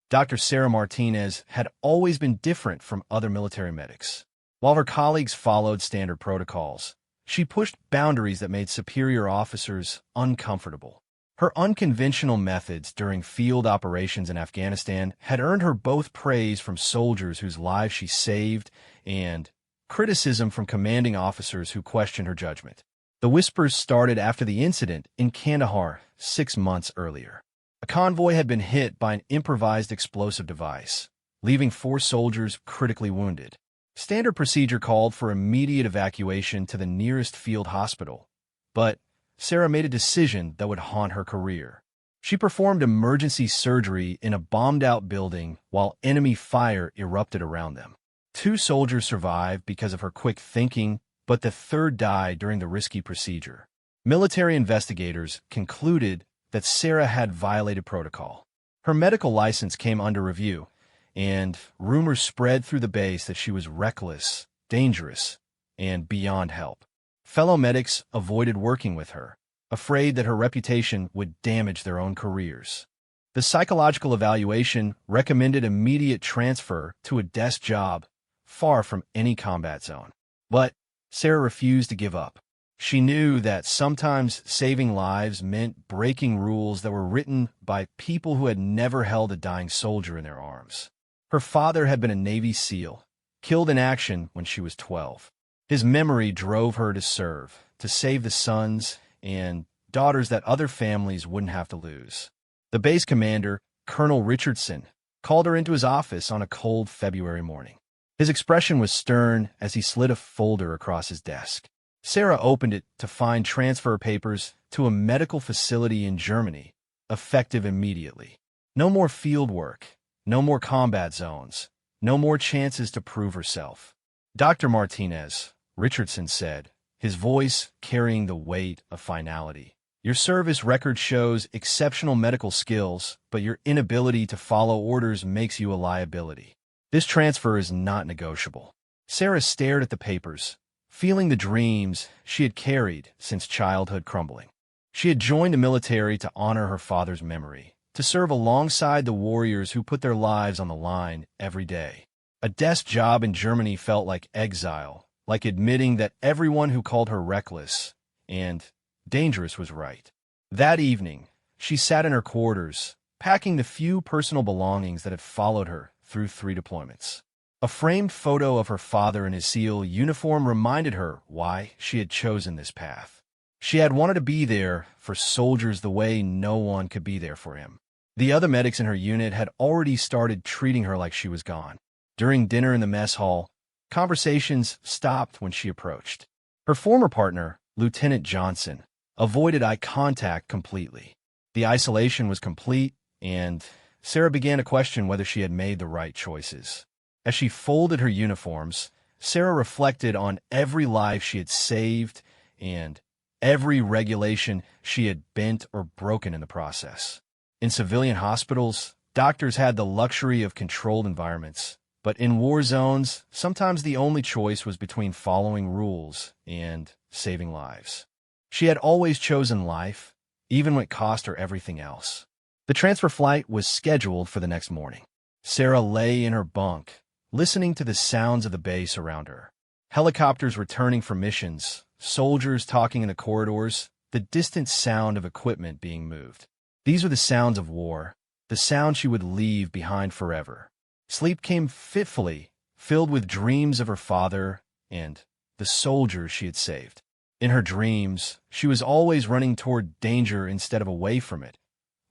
Dr. Sarah Martinez had always been different from other military medics. While her colleagues followed standard protocols, she pushed boundaries that made superior officers uncomfortable. Her unconventional methods during field operations in Afghanistan had earned her both praise from soldiers whose lives she saved and criticism from commanding officers who questioned her judgment. The whispers started after the incident in Kandahar 6 months earlier. A convoy had been hit by an improvised explosive device, leaving 4 soldiers critically wounded. Standard procedure called for immediate evacuation to the nearest field hospital, but Sarah made a decision that would haunt her career. She performed emergency surgery in a bombed-out building while enemy fire erupted around them. 2 soldiers survived because of her quick thinking, but the 3rd died during the risky procedure. Military investigators concluded that Sarah had violated protocol. Her medical license came under review, and rumors spread through the base that she was reckless, dangerous, and beyond help. Fellow medics avoided working with her, afraid that her reputation would damage their own careers. The psychological evaluation recommended immediate transfer to a desk job far from any combat zone. But Sarah refused to give up. She knew that sometimes saving lives meant breaking rules that were written by people who had never held a dying soldier in their arms. Her father had been a Navy SEAL, killed in action when she was 12. His memory drove her to serve, to save the sons and daughters that other families wouldn't have to lose. The base commander, Colonel Richardson, called her into his office on a cold February morning. His expression was stern as he slid a folder across his desk. Sarah opened it to find transfer papers to a medical facility in Germany, effective immediately. No more field work, no more combat zones, no more chances to prove herself. Dr. Martinez, Richardson said, his voice carrying the weight of finality. Your service record shows exceptional medical skills, but your inability to follow orders makes you a liability. This transfer is not negotiable. Sarah stared at the papers, feeling the dreams she had carried since childhood crumbling. She had joined the military to honor her father's memory, to serve alongside the warriors who put their lives on the line every day. A desk job in Germany felt like exile, like admitting that everyone who called her reckless and dangerous was right. That evening, she sat in her quarters, packing the few personal belongings that had followed her through 3 deployments. A framed photo of her father in his SEAL uniform reminded her why she had chosen this path. She had wanted to be there for soldiers the way no one could be there for him. The other medics in her unit had already started treating her like she was gone. During dinner in the mess hall, conversations stopped when she approached. Her former partner, Lieutenant Johnson, avoided eye contact completely. The isolation was complete, and Sarah began to question whether she had made the right choices. As she folded her uniforms, Sarah reflected on every life she had saved and every regulation she had bent or broken in the process. In civilian hospitals, doctors had the luxury of controlled environments, but in war zones, sometimes the only choice was between following rules and saving lives. She had always chosen life, even when it cost her everything else. The transfer flight was scheduled for the next morning. Sarah lay in her bunk, listening to the sounds of the base around her. Helicopters returning from missions, soldiers talking in the corridors, the distant sound of equipment being moved. These were the sounds of war, the sound she would leave behind forever. Sleep came fitfully, filled with dreams of her father and the soldiers she had saved. In her dreams, she was always running toward danger instead of away from it,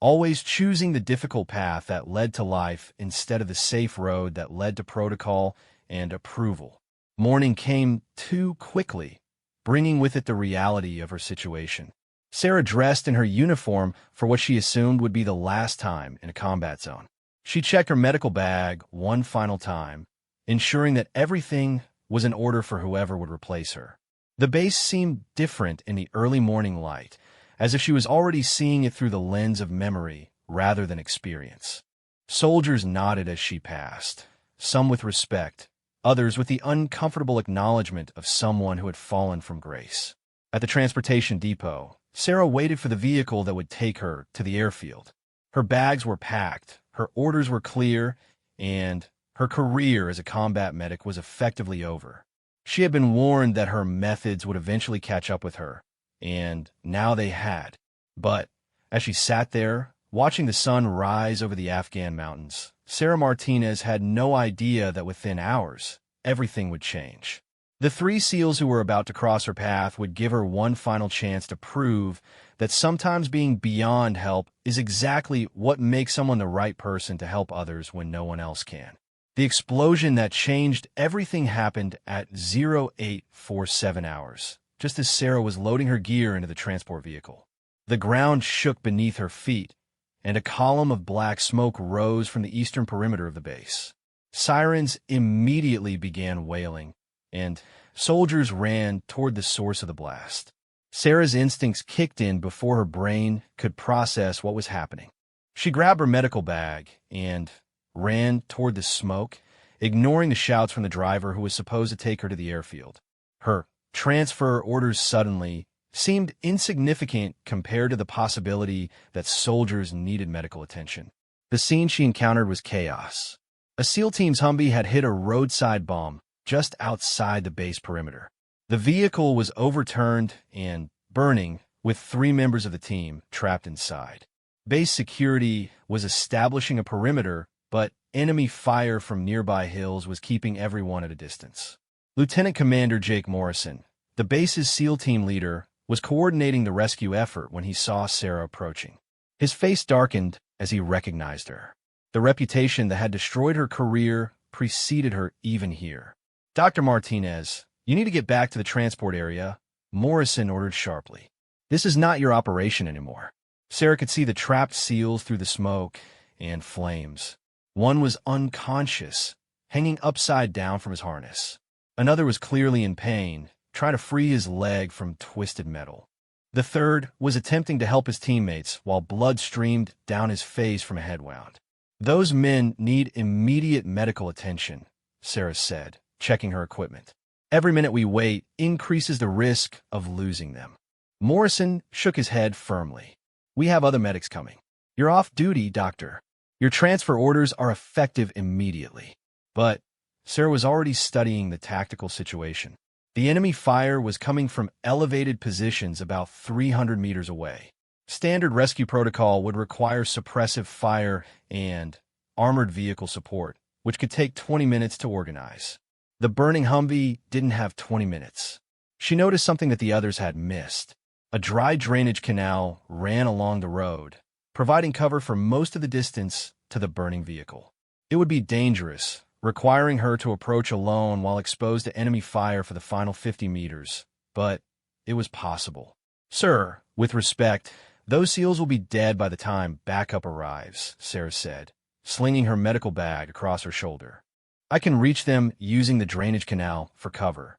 always choosing the difficult path that led to life instead of the safe road that led to protocol and approval. Morning came too quickly, bringing with it the reality of her situation. Sarah dressed in her uniform for what she assumed would be the last time in a combat zone. She checked her medical bag one final time, ensuring that everything was in order for whoever would replace her. The base seemed different in the early morning light, as if she was already seeing it through the lens of memory rather than experience. Soldiers nodded as she passed, some with respect, others with the uncomfortable acknowledgement of someone who had fallen from grace. At the transportation depot, Sarah waited for the vehicle that would take her to the airfield. Her bags were packed, Her orders were clear, and her career as a combat medic was effectively over. She had been warned that her methods would eventually catch up with her, and now they had. But as she sat there, watching the sun rise over the Afghan mountains, Sarah Martinez had no idea that within hours, everything would change. The 3 SEALs who were about to cross her path would give her one final chance to prove that sometimes being beyond help is exactly what makes someone the right person to help others when no one else can. The explosion that changed everything happened at 0847 hours, just as Sarah was loading her gear into the transport vehicle. The ground shook beneath her feet, and a column of black smoke rose from the eastern perimeter of the base. Sirens immediately began wailing, and soldiers ran toward the source of the blast. Sarah's instincts kicked in before her brain could process what was happening. She grabbed her medical bag and ran toward the smoke, ignoring the shouts from the driver who was supposed to take her to the airfield. Her transfer orders suddenly seemed insignificant compared to the possibility that soldiers needed medical attention. The scene she encountered was chaos. A SEAL team's Humvee had hit a roadside bomb just outside the base perimeter. The vehicle was overturned and burning, with 3 members of the team trapped inside. Base security was establishing a perimeter, but enemy fire from nearby hills was keeping everyone at a distance. Lieutenant Commander Jake Morrison, the base's SEAL team leader, was coordinating the rescue effort when he saw Sarah approaching. His face darkened as he recognized her. The reputation that had destroyed her career preceded her even here. "Dr. Martinez, you need to get back to the transport area," Morrison ordered sharply. "This is not your operation anymore." Sarah could see the trapped SEALs through the smoke and flames. One was unconscious, hanging upside down from his harness. Another was clearly in pain, trying to free his leg from twisted metal. The third was attempting to help his teammates while blood streamed down his face from a head wound. "Those men need immediate medical attention," Sarah said, checking her equipment. "Every minute we wait increases the risk of losing them." Morrison shook his head firmly. "We have other medics coming. You're off duty, Doctor. Your transfer orders are effective immediately." But Sarah was already studying the tactical situation. The enemy fire was coming from elevated positions about 300 meters away. Standard rescue protocol would require suppressive fire and armored vehicle support, which could take 20 minutes to organize. The burning Humvee didn't have 20 minutes. She noticed something that the others had missed. A dry drainage canal ran along the road, providing cover for most of the distance to the burning vehicle. It would be dangerous, requiring her to approach alone while exposed to enemy fire for the final 50 meters, but it was possible. "Sir, with respect, those SEALs will be dead by the time backup arrives," Sarah said, slinging her medical bag across her shoulder. "I can reach them using the drainage canal for cover."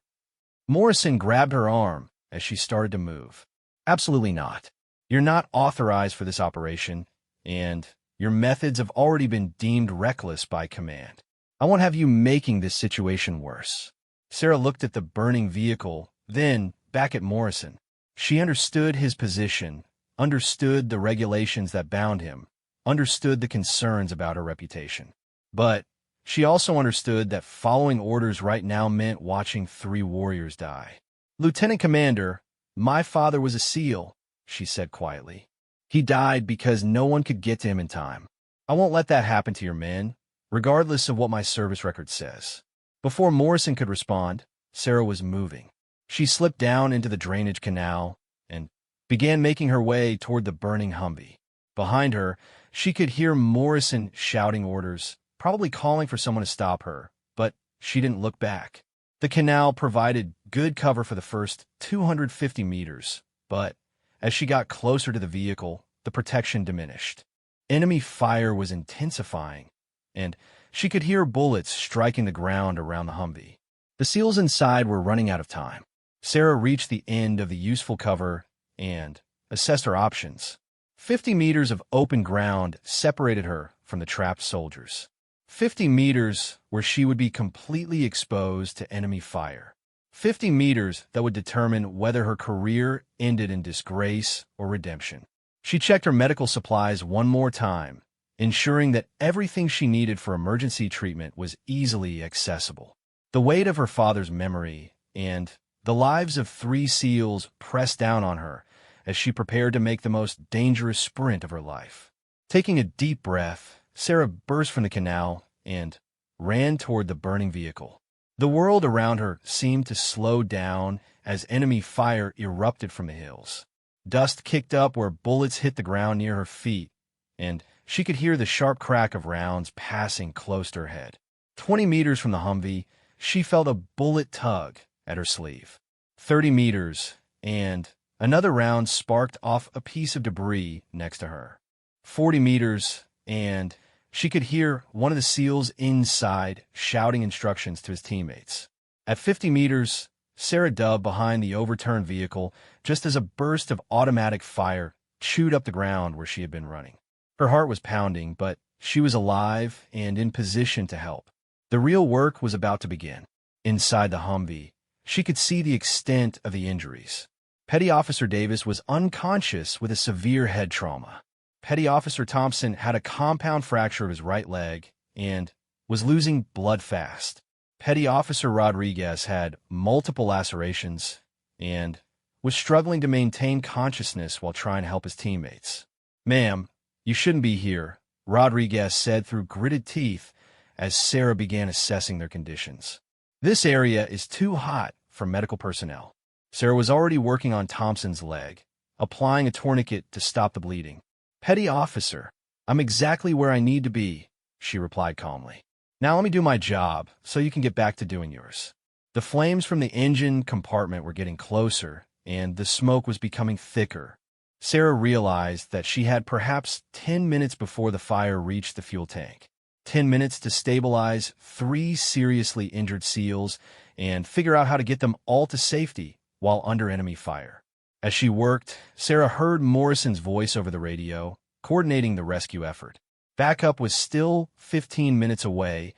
Morrison grabbed her arm as she started to move. "Absolutely not. You're not authorized for this operation, and your methods have already been deemed reckless by command. I won't have you making this situation worse." Sarah looked at the burning vehicle, then back at Morrison. She understood his position, understood the regulations that bound him, understood the concerns about her reputation. But she also understood that following orders right now meant watching 3 warriors die. "Lieutenant Commander, my father was a SEAL," she said quietly. "He died because no one could get to him in time. I won't let that happen to your men, regardless of what my service record says." Before Morrison could respond, Sarah was moving. She slipped down into the drainage canal and began making her way toward the burning Humvee. Behind her, she could hear Morrison shouting orders, probably calling for someone to stop her, but she didn't look back. The canal provided good cover for the first 250 meters, but as she got closer to the vehicle, the protection diminished. Enemy fire was intensifying, and she could hear bullets striking the ground around the Humvee. The SEALs inside were running out of time. Sarah reached the end of the useful cover and assessed her options. 50 meters of open ground separated her from the trapped soldiers. 50 meters where she would be completely exposed to enemy fire. 50 meters that would determine whether her career ended in disgrace or redemption. She checked her medical supplies one more time ensuring that everything she needed for emergency treatment was easily accessible. The weight of her father's memory and the lives of 3 SEALs pressed down on her as she prepared to make the most dangerous sprint of her life. Taking a deep breath, Sarah burst from the canal and ran toward the burning vehicle. The world around her seemed to slow down as enemy fire erupted from the hills. Dust kicked up where bullets hit the ground near her feet, and she could hear the sharp crack of rounds passing close to her head. 20 meters from the Humvee, she felt a bullet tug at her sleeve. 30 meters, and another round sparked off a piece of debris next to her. 40 meters, and she could hear one of the SEALs inside shouting instructions to his teammates. At 50 meters, Sarah dove behind the overturned vehicle just as a burst of automatic fire chewed up the ground where she had been running. Her heart was pounding, but she was alive and in position to help. The real work was about to begin. Inside the Humvee, she could see the extent of the injuries. Petty Officer Davis was unconscious with a severe head trauma. Petty Officer Thompson had a compound fracture of his right leg and was losing blood fast. Petty Officer Rodriguez had multiple lacerations and was struggling to maintain consciousness while trying to help his teammates. "Ma'am, you shouldn't be here," Rodriguez said through gritted teeth as Sarah began assessing their conditions. "This area is too hot for medical personnel." Sarah was already working on Thompson's leg, applying a tourniquet to stop the bleeding. "Petty Officer, I'm exactly where I need to be," she replied calmly. "Now let me do my job so you can get back to doing yours." The flames from the engine compartment were getting closer, and the smoke was becoming thicker. Sarah realized that she had perhaps 10 minutes before the fire reached the fuel tank. 10 minutes to stabilize 3 seriously injured SEALs and figure out how to get them all to safety while under enemy fire. As she worked, Sarah heard Morrison's voice over the radio, coordinating the rescue effort. Backup was still 15 minutes away,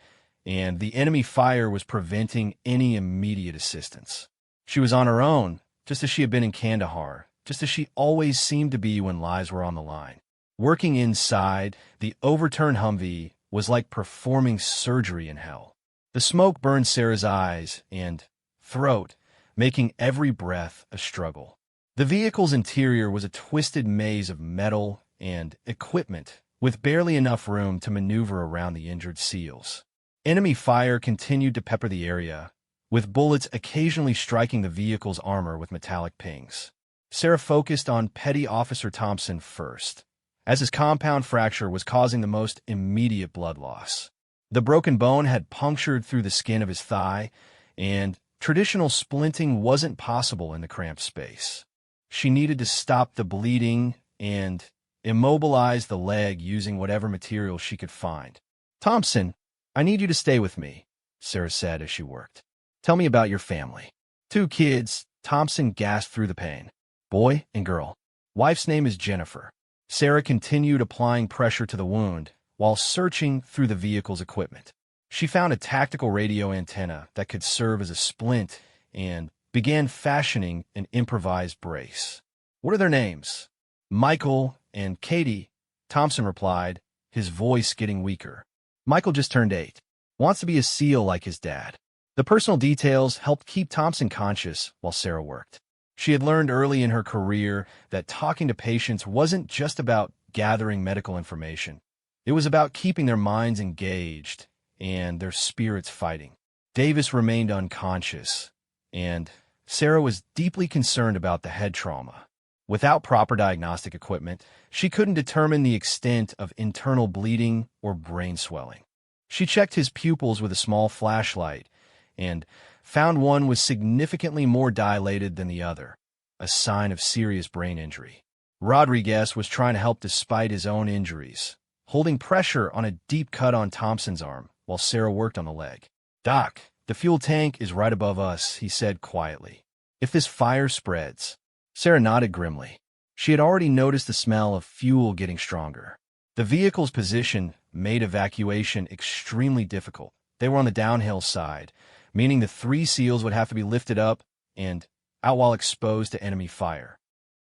and the enemy fire was preventing any immediate assistance. She was on her own, just as she had been in Kandahar, just as she always seemed to be when lives were on the line. Working inside, the overturned Humvee was like performing surgery in hell. The smoke burned Sarah's eyes and throat, making every breath a struggle. The vehicle's interior was a twisted maze of metal and equipment, with barely enough room to maneuver around the injured SEALs. Enemy fire continued to pepper the area, with bullets occasionally striking the vehicle's armor with metallic pings. Sarah focused on Petty Officer Thompson first, as his compound fracture was causing the most immediate blood loss. The broken bone had punctured through the skin of his thigh, and traditional splinting wasn't possible in the cramped space. She needed to stop the bleeding and immobilize the leg using whatever material she could find. "Thompson, I need you to stay with me," Sarah said as she worked. "Tell me about your family." "2 kids," Thompson gasped through the pain. "Boy and girl. Wife's name is Jennifer." Sarah continued applying pressure to the wound while searching through the vehicle's equipment. She found a tactical radio antenna that could serve as a splint and began fashioning an improvised brace. "What are their names?" "Michael and Katie," Thompson replied, his voice getting weaker. "Michael just turned 8. Wants to be a SEAL like his dad." The personal details helped keep Thompson conscious while Sarah worked. She had learned early in her career that talking to patients wasn't just about gathering medical information. It was about keeping their minds engaged and their spirits fighting. Davis remained unconscious, and Sarah was deeply concerned about the head trauma. Without proper diagnostic equipment, she couldn't determine the extent of internal bleeding or brain swelling. She checked his pupils with a small flashlight and found one was significantly more dilated than the other, a sign of serious brain injury. Rodriguez was trying to help despite his own injuries, holding pressure on a deep cut on Thompson's arm while Sarah worked on the leg. "Doc, the fuel tank is right above us," he said quietly. "If this fire spreads..." Sarah nodded grimly. She had already noticed the smell of fuel getting stronger. The vehicle's position made evacuation extremely difficult. They were on the downhill side, meaning the 3 SEALs would have to be lifted up and out while exposed to enemy fire.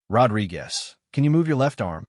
"Rodriguez, can you move your left arm?"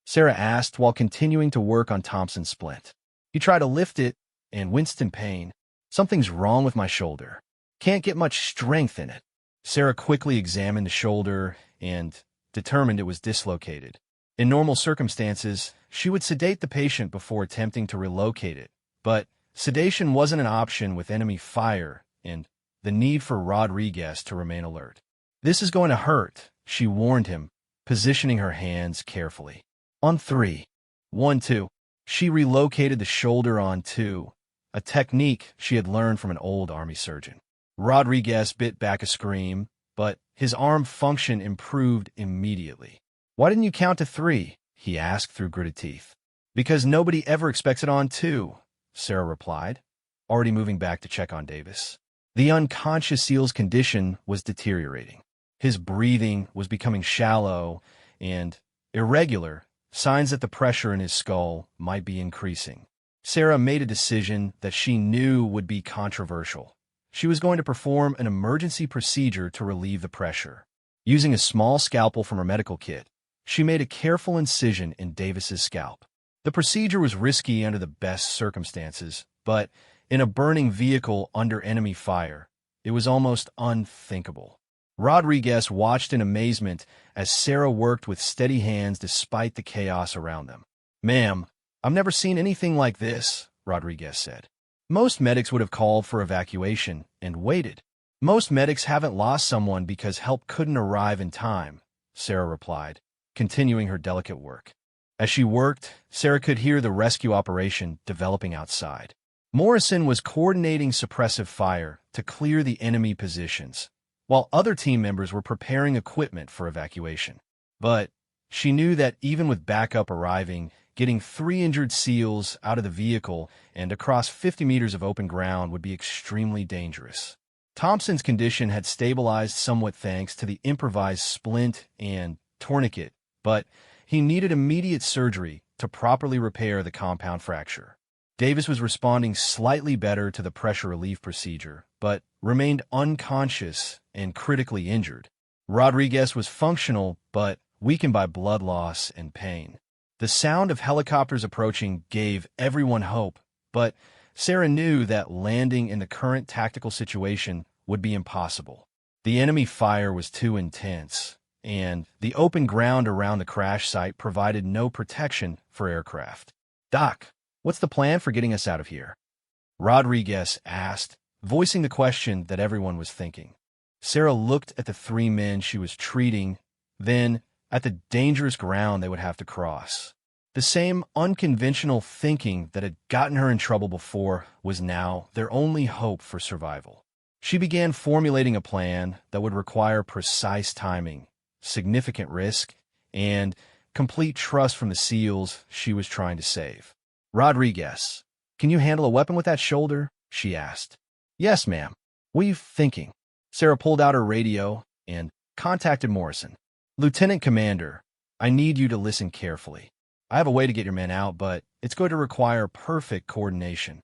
Sarah asked while continuing to work on Thompson's splint. He tried to lift it and winced in pain. Something's wrong with my shoulder. Can't get much strength in it. Sarah quickly examined the shoulder and determined it was dislocated. In normal circumstances, she would sedate the patient before attempting to relocate it, but sedation wasn't an option with enemy fire and the need for Rodriguez to remain alert. This is going to hurt, she warned him, positioning her hands carefully. On 3. 1, 2. She relocated the shoulder on 2, a technique she had learned from an old army surgeon. Rodriguez bit back a scream, but his arm function improved immediately. Why didn't you count to 3? He asked through gritted teeth. Because nobody ever expects it on 2, Sarah replied, already moving back to check on Davis. The unconscious SEAL's condition was deteriorating. His breathing was becoming shallow and irregular, signs that the pressure in his skull might be increasing. Sarah made a decision that she knew would be controversial. She was going to perform an emergency procedure to relieve the pressure. Using a small scalpel from her medical kit, she made a careful incision in Davis's scalp. The procedure was risky under the best circumstances, but in a burning vehicle under enemy fire, it was almost unthinkable. Rodriguez watched in amazement as Sarah worked with steady hands despite the chaos around them. "Ma'am, I've never seen anything like this," Rodriguez said. "Most medics would have called for evacuation and waited. Most medics haven't lost someone because help couldn't arrive in time," Sarah replied, continuing her delicate work. As she worked, Sarah could hear the rescue operation developing outside. Morrison was coordinating suppressive fire to clear the enemy positions, while other team members were preparing equipment for evacuation. But she knew that even with backup arriving, getting 3 injured SEALs out of the vehicle and across 50 meters of open ground would be extremely dangerous. Thompson's condition had stabilized somewhat thanks to the improvised splint and tourniquet, but he needed immediate surgery to properly repair the compound fracture. Davis was responding slightly better to the pressure relief procedure, but remained unconscious and critically injured. Rodriguez was functional, but weakened by blood loss and pain. The sound of helicopters approaching gave everyone hope, but Sarah knew that landing in the current tactical situation would be impossible. The enemy fire was too intense, and the open ground around the crash site provided no protection for aircraft. "Doc, what's the plan for getting us out of here?" Rodriguez asked, voicing the question that everyone was thinking. Sarah looked at the 3 men she was treating, then at the dangerous ground they would have to cross. The same unconventional thinking that had gotten her in trouble before was now their only hope for survival. She began formulating a plan that would require precise timing, significant risk, and complete trust from the SEALs she was trying to save. "Rodriguez, can you handle a weapon with that shoulder?" she asked. "Yes, ma'am. What are you thinking?" Sarah pulled out her radio and contacted Morrison. "Lieutenant Commander, I need you to listen carefully. I have a way to get your men out, but it's going to require perfect coordination."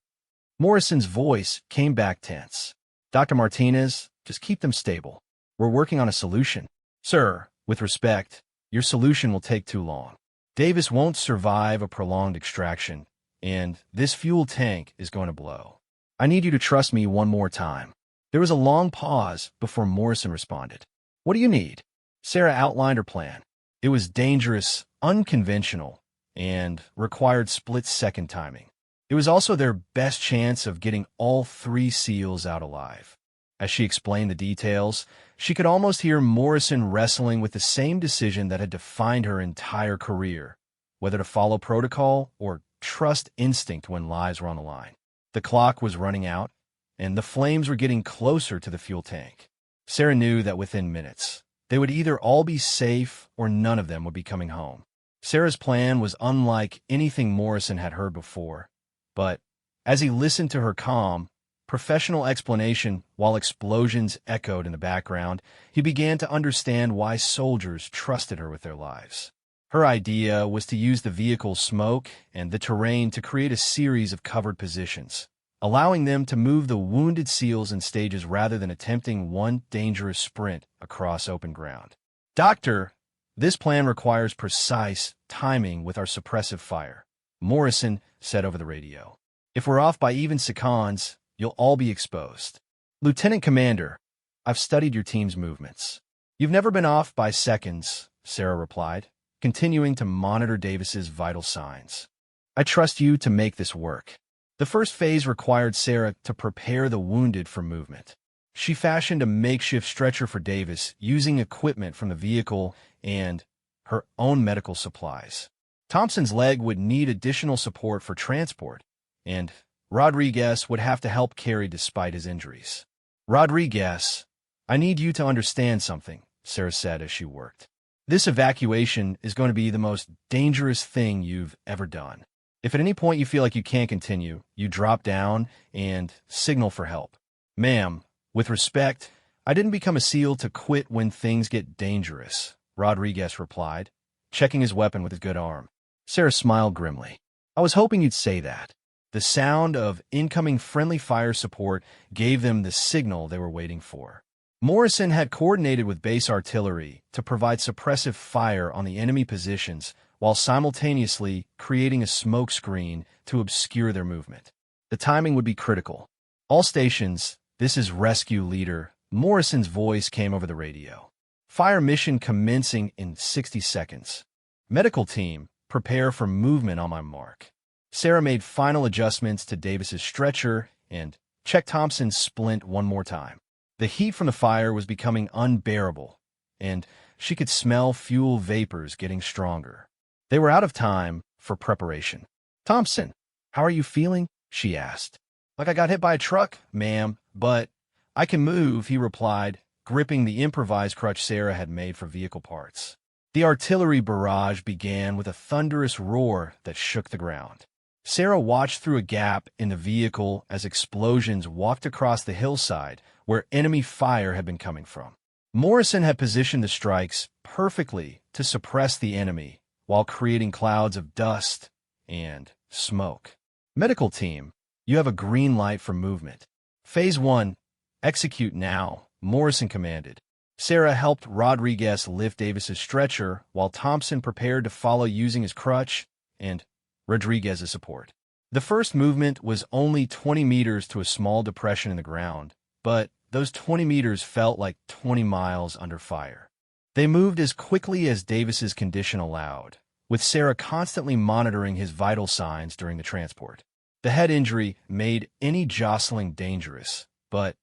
Morrison's voice came back tense. "Dr. Martinez, just keep them stable. We're working on a solution." "Sir, with respect, your solution will take too long. Davis won't survive a prolonged extraction, and this fuel tank is going to blow. I need you to trust me one more time." There was a long pause before Morrison responded. "What do you need?" Sarah outlined her plan. It was dangerous, unconventional, and required split-second timing. It was also their best chance of getting all 3 SEALs out alive. As she explained the details, she could almost hear Morrison wrestling with the same decision that had defined her entire career, whether to follow protocol or trust instinct when lives were on the line. The clock was running out, and the flames were getting closer to the fuel tank. Sarah knew that within minutes, they would either all be safe or none of them would be coming home. Sarah's plan was unlike anything Morrison had heard before, but as he listened to her calm, professional explanation while explosions echoed in the background, he began to understand why soldiers trusted her with their lives. Her idea was to use the vehicle's smoke and the terrain to create a series of covered positions, allowing them to move the wounded SEALs in stages rather than attempting one dangerous sprint across open ground. "Doctor, This plan requires precise timing with our suppressive fire, Morrison said over the radio. If we're off by even seconds, you'll all be exposed. Lieutenant Commander, I've studied your team's movements. You've never been off by seconds, Sarah replied, continuing to monitor Davis's vital signs. I trust you to make this work. The first phase required Sarah to prepare the wounded for movement. She fashioned a makeshift stretcher for Davis using equipment from the vehicle and her own medical supplies. Thompson's leg would need additional support for transport, and Rodriguez would have to help carry despite his injuries. Rodriguez, I need you to understand something, Sarah said as she worked. This evacuation is going to be the most dangerous thing you've ever done. If at any point you feel like you can't continue, you drop down and signal for help. Ma'am, with respect, I didn't become a SEAL to quit when things get dangerous, Rodriguez replied, checking his weapon with his good arm. Sarah smiled grimly. I was hoping you'd say that. The sound of incoming friendly fire support gave them the signal they were waiting for. Morrison had coordinated with base artillery to provide suppressive fire on the enemy positions while simultaneously creating a smoke screen to obscure their movement. The timing would be critical. All stations, this is Rescue Leader. Morrison's voice came over the radio. Fire mission commencing in 60 seconds. Medical team, prepare for movement on my mark. Sarah made final adjustments to Davis's stretcher and checked Thompson's splint one more time. The heat from the fire was becoming unbearable, and she could smell fuel vapors getting stronger. They were out of time for preparation. Thompson, how are you feeling? She asked. Like I got hit by a truck, ma'am, but I can move, he replied, gripping the improvised crutch Sarah had made for vehicle parts. The artillery barrage began with a thunderous roar that shook the ground. Sarah watched through a gap in the vehicle as explosions walked across the hillside where enemy fire had been coming from. Morrison had positioned the strikes perfectly to suppress the enemy while creating clouds of dust and smoke. Medical team, you have a green light for movement. Phase 1, execute now, Morrison commanded. Sarah helped Rodriguez lift Davis's stretcher while Thompson prepared to follow using his crutch and Rodriguez's support. The first movement was only 20 meters to a small depression in the ground, but those 20 meters felt like 20 miles under fire. They moved as quickly as Davis's condition allowed, with Sarah constantly monitoring his vital signs during the transport. The head injury made any jostling dangerous, but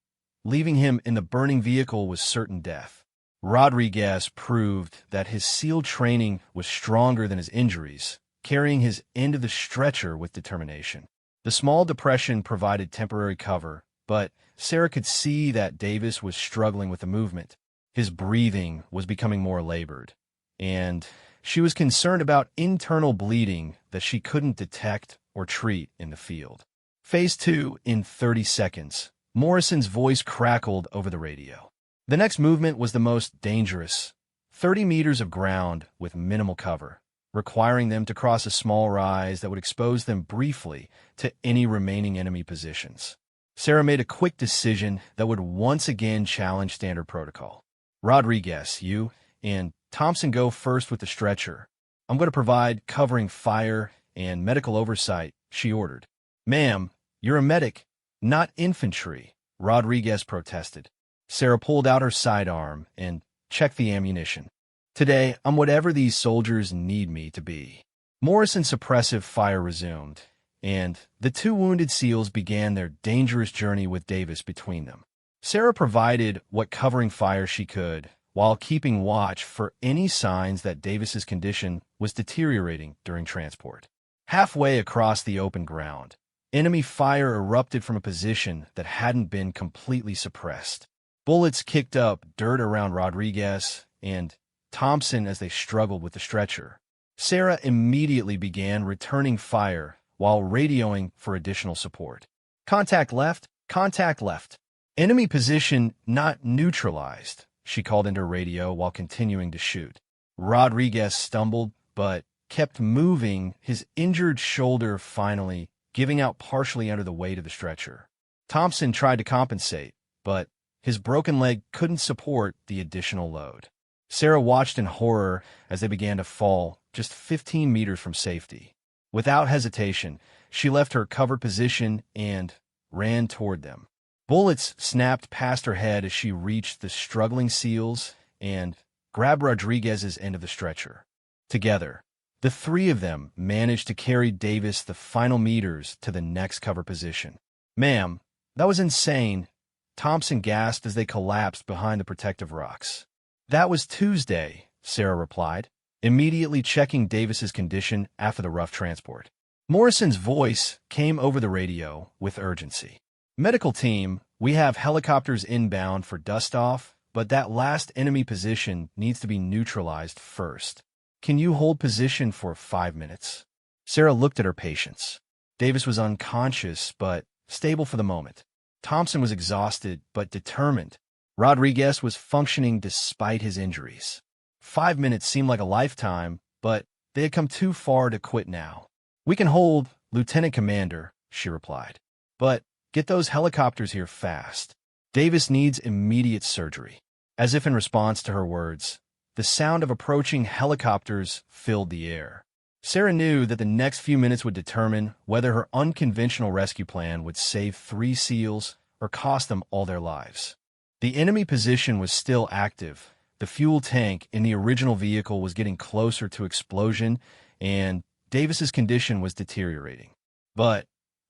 leaving him in the burning vehicle was certain death. Rodriguez proved that his SEAL training was stronger than his injuries, carrying his end of the stretcher with determination. The small depression provided temporary cover, but Sarah could see that Davis was struggling with the movement. His breathing was becoming more labored, and she was concerned about internal bleeding that she couldn't detect or treat in the field. Phase 2 in 30 seconds. Morrison's voice crackled over the radio. The next movement was the most dangerous. 30 meters of ground with minimal cover, requiring them to cross a small rise that would expose them briefly to any remaining enemy positions. Sarah made a quick decision that would once again challenge standard protocol. Rodriguez, you and Thompson go first with the stretcher. I'm going to provide covering fire and medical oversight, she ordered. Ma'am, you're a medic, not infantry, Rodriguez protested. Sarah pulled out her sidearm and checked the ammunition. Today, I'm whatever these soldiers need me to be. Morrison's suppressive fire resumed, and the two wounded SEALs began their dangerous journey with Davis between them. Sarah provided what covering fire she could, while keeping watch for any signs that Davis's condition was deteriorating during transport. Halfway across the open ground, enemy fire erupted from a position that hadn't been completely suppressed. Bullets kicked up dirt around Rodriguez and Thompson as they struggled with the stretcher. Sarah immediately began returning fire while radioing for additional support. Contact left, contact left. Enemy position not neutralized, she called into her radio while continuing to shoot. Rodriguez stumbled, but kept moving, his injured shoulder finally giving out partially under the weight of the stretcher. Thompson tried to compensate, but his broken leg couldn't support the additional load. Sarah watched in horror as they began to fall just 15 meters from safety. Without hesitation, she left her covered position and ran toward them. Bullets snapped past her head as she reached the struggling SEALs and grabbed Rodriguez's end of the stretcher. Together, the three of them managed to carry Davis the final meters to the next cover position. "Ma'am, that was insane," Thompson gasped as they collapsed behind the protective rocks. "That was Tuesday," Sarah replied, immediately checking Davis's condition after the rough transport. Morrison's voice came over the radio with urgency. "Medical team, we have helicopters inbound for dust-off, but that last enemy position needs to be neutralized first. Can you hold position for 5 minutes?" Sarah looked at her patients. Davis was unconscious, but stable for the moment. Thompson was exhausted, but determined. Rodriguez was functioning despite his injuries. 5 minutes seemed like a lifetime, but they had come too far to quit now. "We can hold, Lieutenant Commander," she replied. "But get those helicopters here fast. Davis needs immediate surgery." As if in response to her words, the sound of approaching helicopters filled the air. Sarah knew that the next few minutes would determine whether her unconventional rescue plan would save 3 SEALs or cost them all their lives. The enemy position was still active. The fuel tank in the original vehicle was getting closer to explosion, and Davis's condition was deteriorating. But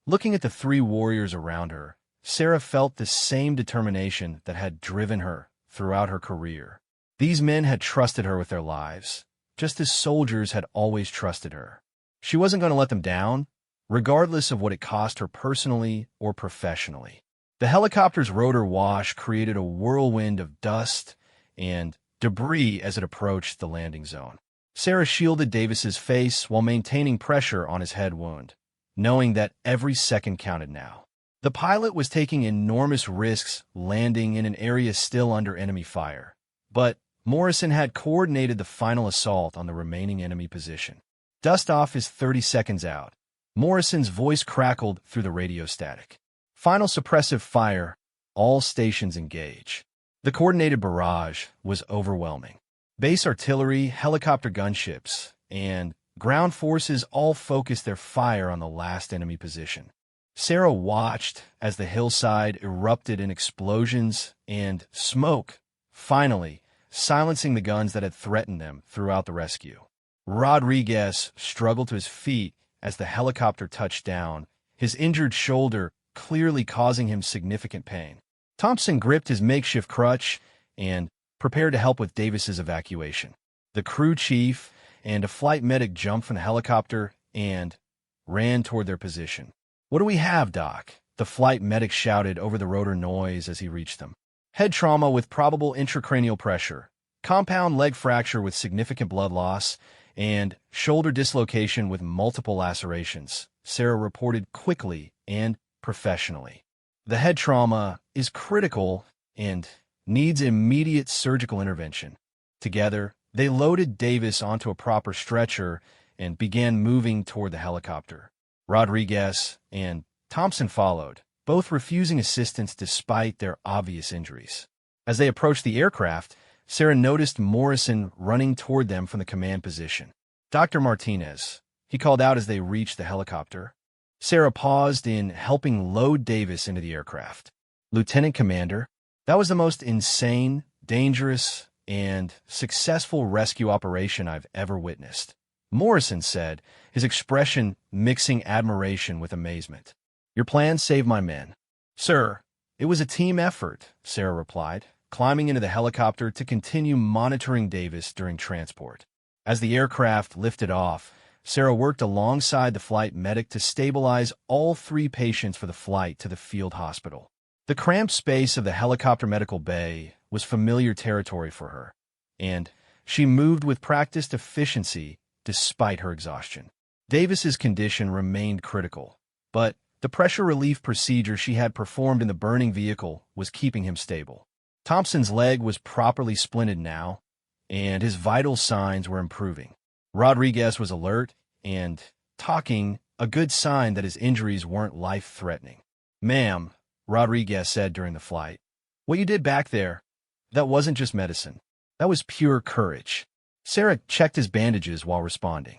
looking at the 3 warriors around her, Sarah felt the same determination that had driven her throughout her career. These men had trusted her with their lives, just as soldiers had always trusted her. She wasn't going to let them down, regardless of what it cost her personally or professionally. The helicopter's rotor wash created a whirlwind of dust and debris as it approached the landing zone. Sarah shielded Davis's face while maintaining pressure on his head wound, knowing that every second counted now. The pilot was taking enormous risks landing in an area still under enemy fire, but Morrison had coordinated the final assault on the remaining enemy position. "Dust off is 30 seconds out." Morrison's voice crackled through the radio static. "Final suppressive fire. All stations engage." The coordinated barrage was overwhelming. Base artillery, helicopter gunships, and ground forces all focused their fire on the last enemy position. Sarah watched as the hillside erupted in explosions and smoke, finally silencing the guns that had threatened them throughout the rescue. Rodriguez struggled to his feet as the helicopter touched down, his injured shoulder clearly causing him significant pain. Thompson gripped his makeshift crutch and prepared to help with Davis's evacuation. The crew chief and a flight medic jumped from the helicopter and ran toward their position. "What do we have, Doc?" the flight medic shouted over the rotor noise as he reached them. "Head trauma with probable intracranial pressure, compound leg fracture with significant blood loss, and shoulder dislocation with multiple lacerations," Sarah reported quickly and professionally. "The head trauma is critical and needs immediate surgical intervention." Together, they loaded Davis onto a proper stretcher and began moving toward the helicopter. Rodriguez and Thompson followed, both refusing assistance despite their obvious injuries. As they approached the aircraft, Sarah noticed Morrison running toward them from the command position. "Dr. Martinez," he called out as they reached the helicopter. Sarah paused in helping load Davis into the aircraft. "Lieutenant Commander, that was the most insane, dangerous, and successful rescue operation I've ever witnessed," Morrison said, his expression mixing admiration with amazement. "Your plan saved my men." "Sir, it was a team effort," Sarah replied, climbing into the helicopter to continue monitoring Davis during transport. As the aircraft lifted off, Sarah worked alongside the flight medic to stabilize all 3 patients for the flight to the field hospital. The cramped space of the helicopter medical bay was familiar territory for her, and she moved with practiced efficiency despite her exhaustion. Davis's condition remained critical, but the pressure relief procedure she had performed in the burning vehicle was keeping him stable. Thompson's leg was properly splinted now, and his vital signs were improving. Rodriguez was alert and talking, a good sign that his injuries weren't life-threatening. "Ma'am," Rodriguez said during the flight, "what you did back there, that wasn't just medicine. That was pure courage. Sarah checked his bandages while responding.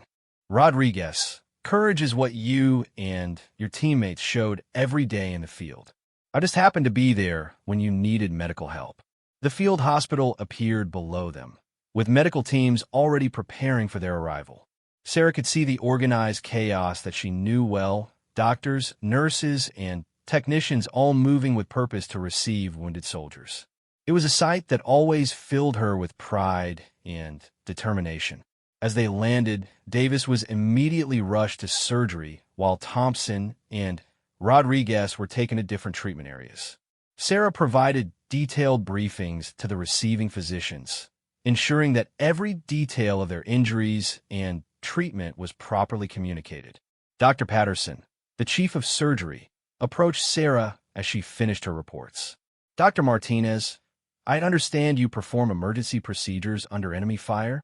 Rodriguez, courage is what you and your teammates showed every day in the field. I just happened to be there when you needed medical help. The field hospital appeared below them, with medical teams already preparing for their arrival. Sarah could see the organized chaos that she knew well, doctors, nurses, and technicians all moving with purpose to receive wounded soldiers. It was a sight that always filled her with pride and determination. As they landed, Davis was immediately rushed to surgery, while Thompson and Rodriguez were taken to different treatment areas. Sarah provided detailed briefings to the receiving physicians, ensuring that every detail of their injuries and treatment was properly communicated. Dr. Patterson, the chief of surgery, approached Sarah as she finished her reports. Dr. Martinez, I understand you perform emergency procedures under enemy fire?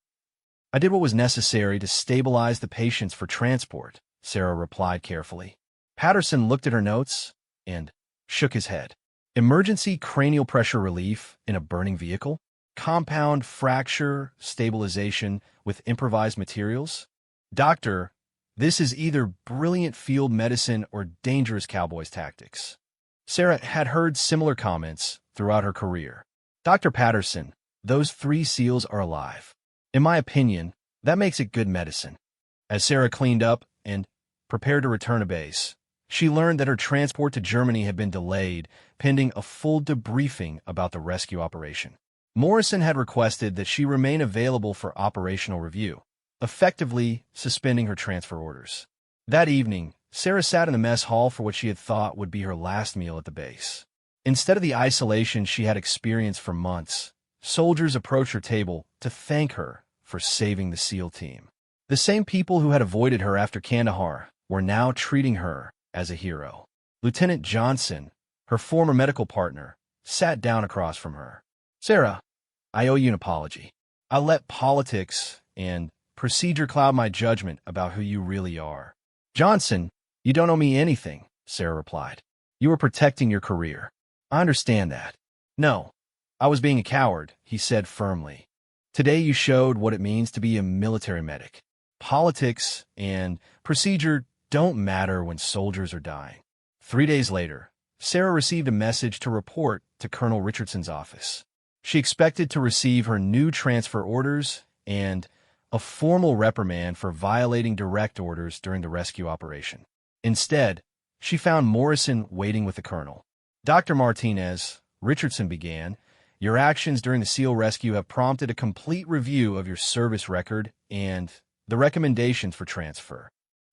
I did what was necessary to stabilize the patients for transport, Sarah replied carefully. Patterson looked at her notes and shook his head. Emergency cranial pressure relief in a burning vehicle? Compound fracture stabilization with improvised materials? Doctor, this is either brilliant field medicine or dangerous cowboys tactics. Sarah had heard similar comments throughout her career. Dr. Patterson, those 3 SEALs are alive. In my opinion, that makes it good medicine. As Sarah cleaned up and prepared to return to base, she learned that her transport to Germany had been delayed, pending a full debriefing about the rescue operation. Morrison had requested that she remain available for operational review, effectively suspending her transfer orders. That evening, Sarah sat in the mess hall for what she had thought would be her last meal at the base. Instead of the isolation she had experienced for months, soldiers approached her table to thank her for saving the SEAL team. The same people who had avoided her after Kandahar were now treating her as a hero. Lieutenant Johnson, her former medical partner, sat down across from her. Sarah, I owe you an apology. I let politics and procedure cloud my judgment about who you really are. Johnson, you don't owe me anything, Sarah replied. You were protecting your career. I understand that. No, I was being a coward, he said firmly. Today you showed what it means to be a military medic. Politics and procedure don't matter when soldiers are dying. 3 days later, Sarah received a message to report to Colonel Richardson's office. She expected to receive her new transfer orders and a formal reprimand for violating direct orders during the rescue operation. Instead, she found Morrison waiting with the colonel. Dr. Martinez, Richardson began, your actions during the SEAL rescue have prompted a complete review of your service record and the recommendations for transfer.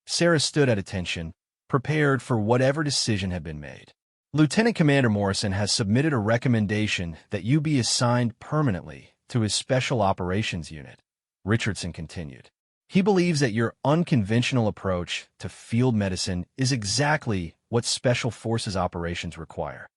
Sarah stood at attention, prepared for whatever decision had been made. Lieutenant Commander Morrison has submitted a recommendation that you be assigned permanently to his Special Operations Unit, Richardson continued. He believes that your unconventional approach to field medicine is exactly what Special Forces operations require.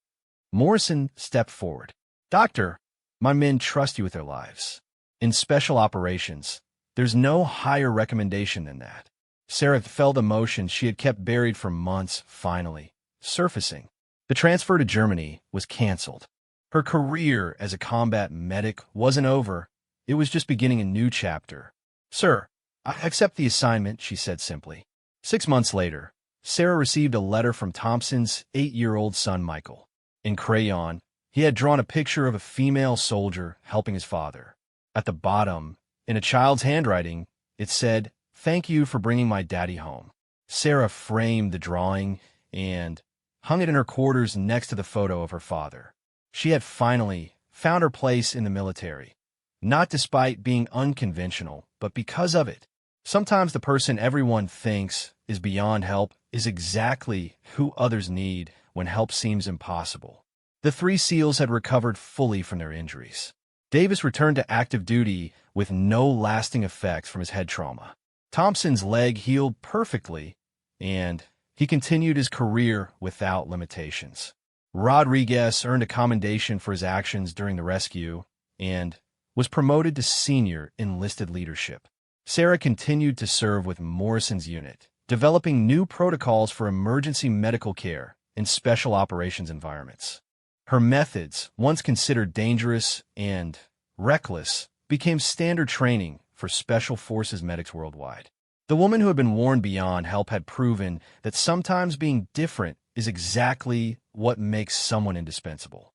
Morrison stepped forward. Doctor, my men trust you with their lives. In special operations, there's no higher recommendation than that. Sarah felt emotions she had kept buried for months finally surfacing. The transfer to Germany was canceled. Her career as a combat medic wasn't over. It was just beginning a new chapter. Sir, I accept the assignment, she said simply. 6 months later, Sarah received a letter from Thompson's 8-year-old son, Michael. In crayon, he had drawn a picture of a female soldier helping his father. At the bottom, in a child's handwriting, it said, "Thank you for bringing my daddy home." Sarah framed the drawing and hung it in her quarters next to the photo of her father. She had finally found her place in the military, not despite being unconventional, but because of it. Sometimes the person everyone thinks is beyond help is exactly who others need when help seems impossible. The 3 SEALs had recovered fully from their injuries. Davis returned to active duty with no lasting effects from his head trauma. Thompson's leg healed perfectly, and he continued his career without limitations. Rodriguez earned a commendation for his actions during the rescue and was promoted to senior enlisted leadership. Sarah continued to serve with Morrison's unit, developing new protocols for emergency medical care in special operations environments. Her methods, once considered dangerous and reckless, became standard training for Special Forces medics worldwide. The woman who had been warned beyond help had proven that sometimes being different is exactly what makes someone indispensable.